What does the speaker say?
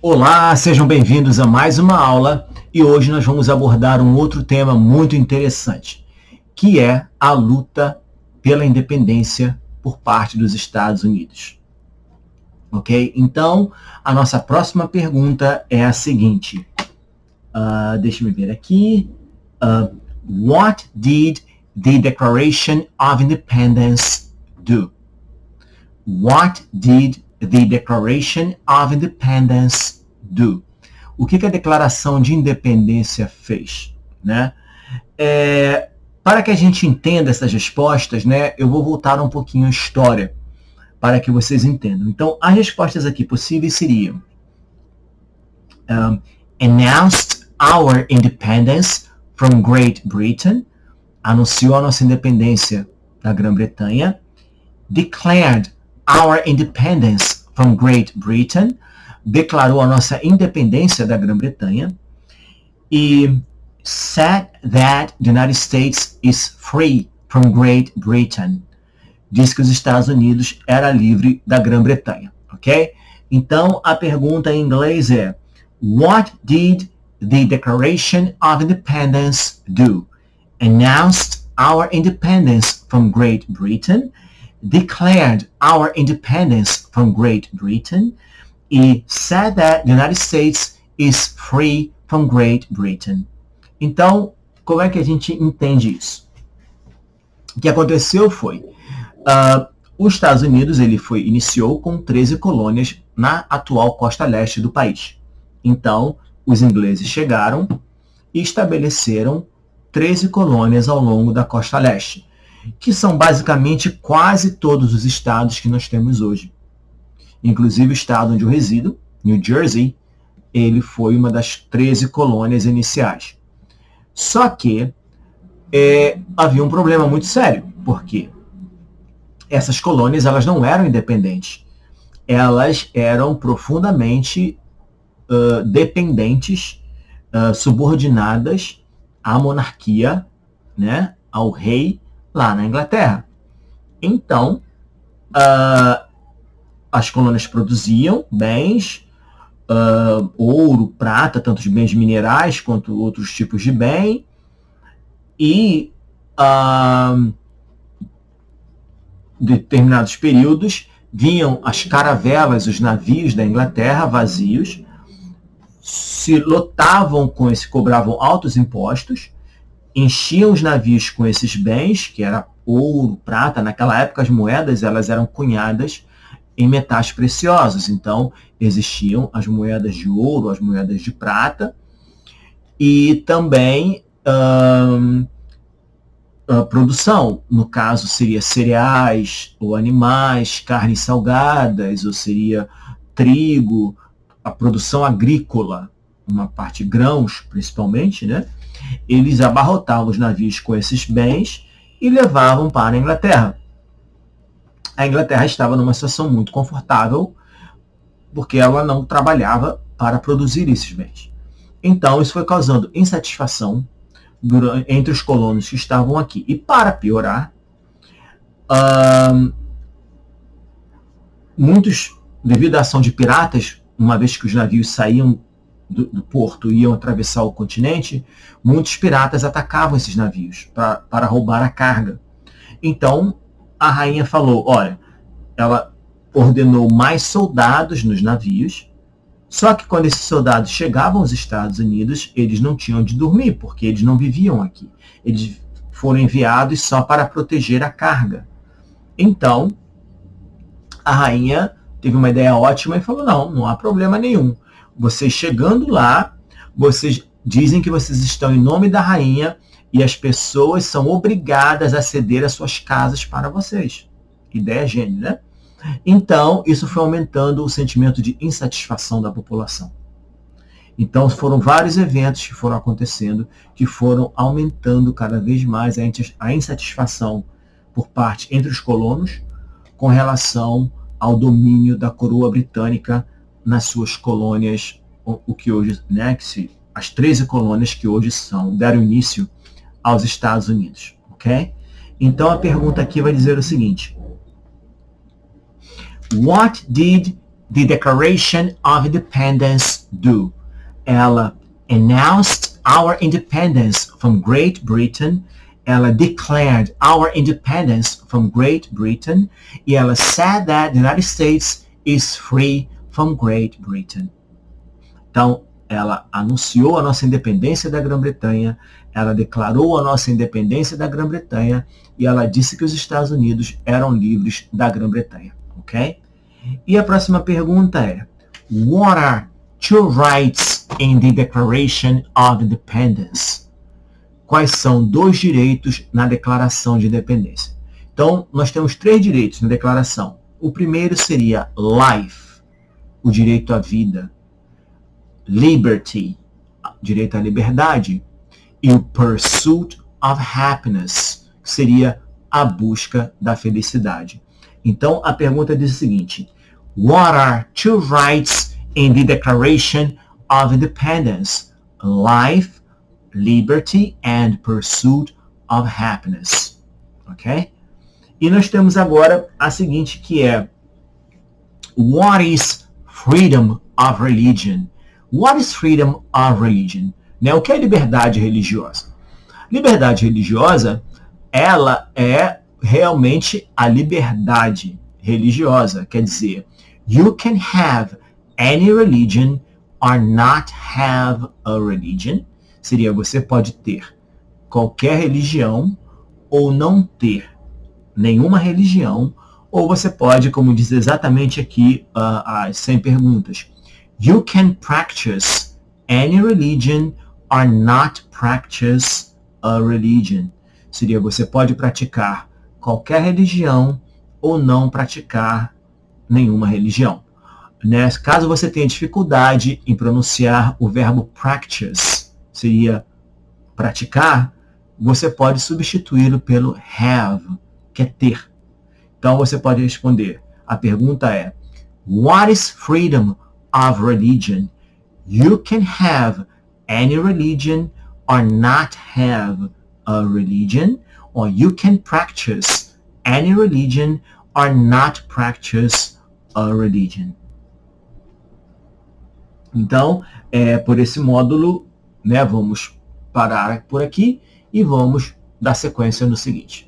Olá, sejam bem-vindos a mais uma aula e hoje nós vamos abordar um outro tema muito interessante, que é a luta pela independência por parte dos Estados Unidos. Ok? Então, a nossa próxima pergunta é a seguinte. Deixa eu ver aqui. What did the Declaration of Independence do? What did the Declaration of Independence do? O que a Declaração de Independência fez? Né? Para que a gente entenda essas respostas, né, eu vou voltar um pouquinho à história para que vocês entendam. Então, as respostas aqui possíveis seriam announced our independence from Great Britain, anunciou a nossa independência da Grã-Bretanha, declared our independence from Great Britain, declarou a nossa independência da Grã-Bretanha, e said that the United States is free from Great Britain, diz que os Estados Unidos era livre da Grã-Bretanha, ok? Então, a pergunta em inglês é, what did the Declaration of Independence do? Announced our independence from Great Britain, declared our independence from Great Britain, e said that the United States is free from Great Britain. Então, como é que a gente entende isso? O que aconteceu foi, os Estados Unidos iniciou com 13 colônias na atual costa leste do país. Então, os ingleses chegaram e estabeleceram 13 colônias ao longo da costa leste, que são basicamente quase todos os estados que nós temos hoje. Inclusive o estado onde eu resido, New Jersey, ele foi uma das 13 colônias iniciais. Só que havia um problema muito sério, porque essas colônias elas não eram independentes. Elas eram profundamente dependentes, subordinadas à monarquia, né, ao rei lá na Inglaterra. Então, as colônias produziam bens, ouro, prata, tanto de bens minerais quanto outros tipos de bem, e determinados períodos vinham as caravelas, os navios da Inglaterra vazios, se lotavam com cobravam altos impostos, enchiam os navios com esses bens, que era ouro, prata. Naquela época as moedas elas eram cunhadas em metais preciosos, então existiam as moedas de ouro, as moedas de prata, e também a produção, no caso seria cereais ou animais, carnes salgadas, ou seria trigo, a produção agrícola, uma parte grãos principalmente, né? Eles abarrotavam os navios com esses bens e levavam para a Inglaterra. A Inglaterra estava numa situação muito confortável, porque ela não trabalhava para produzir esses bens. Então, isso foi causando insatisfação entre os colonos que estavam aqui. E para piorar, muitos, devido à ação de piratas, uma vez que os navios saíam do porto e iam atravessar o continente, muitos piratas atacavam esses navios para roubar a carga. Então, a rainha falou, olha, ela ordenou mais soldados nos navios, só que quando esses soldados chegavam aos Estados Unidos, eles não tinham onde dormir, porque eles não viviam aqui. Eles foram enviados só para proteger a carga. Então, a rainha teve uma ideia ótima e falou, não há problema nenhum. Vocês chegando lá, vocês dizem que vocês estão em nome da rainha e as pessoas são obrigadas a ceder as suas casas para vocês. Ideia gênio, né? Então, isso foi aumentando o sentimento de insatisfação da população. Então, foram vários eventos que foram acontecendo, que foram aumentando cada vez mais a insatisfação por parte entre os colonos com relação ao domínio da coroa britânica nas suas colônias, o que hoje, né, as 13 colônias que hoje deram início aos Estados Unidos, ok? Então a pergunta aqui vai dizer o seguinte: What did the Declaration of Independence do? Ela announced our independence from Great Britain. Ela declared our independence from Great Britain. E ela said that the United States is free from Great Britain. Então, ela anunciou a nossa independência da Grã-Bretanha, ela declarou a nossa independência da Grã-Bretanha e ela disse que os Estados Unidos eram livres da Grã-Bretanha, ok? E a próxima pergunta é: What are two rights in the Declaration of Independence? Quais são dois direitos na Declaração de Independência? Então, nós temos três direitos na declaração. O primeiro seria life, o direito à vida. Liberty, direito à liberdade. E o pursuit of happiness, que seria a busca da felicidade. Então, a pergunta diz o seguinte: What are two rights in the Declaration of Independence? Life, liberty and pursuit of happiness. Ok? E nós temos agora a seguinte, que é: What is freedom of religion? What is freedom of religion? Né? O que é liberdade religiosa? Liberdade religiosa, ela é realmente a liberdade religiosa. Quer dizer, you can have any religion or not have a religion. Seria, você pode ter qualquer religião ou não ter nenhuma religião, ou você pode, como diz exatamente aqui as 100 perguntas, you can practice any religion or not practice a religion. Seria, você pode praticar qualquer religião ou não praticar nenhuma religião. Né? Caso você tenha dificuldade em pronunciar o verbo practice, seria praticar, você pode substituí-lo pelo have, que é ter. Então você pode responder. A pergunta é: What is freedom of religion? You can have any religion or not have a religion, or you can practice any religion or not practice a religion. Então, por esse módulo, né, vamos parar por aqui e vamos dar sequência no seguinte.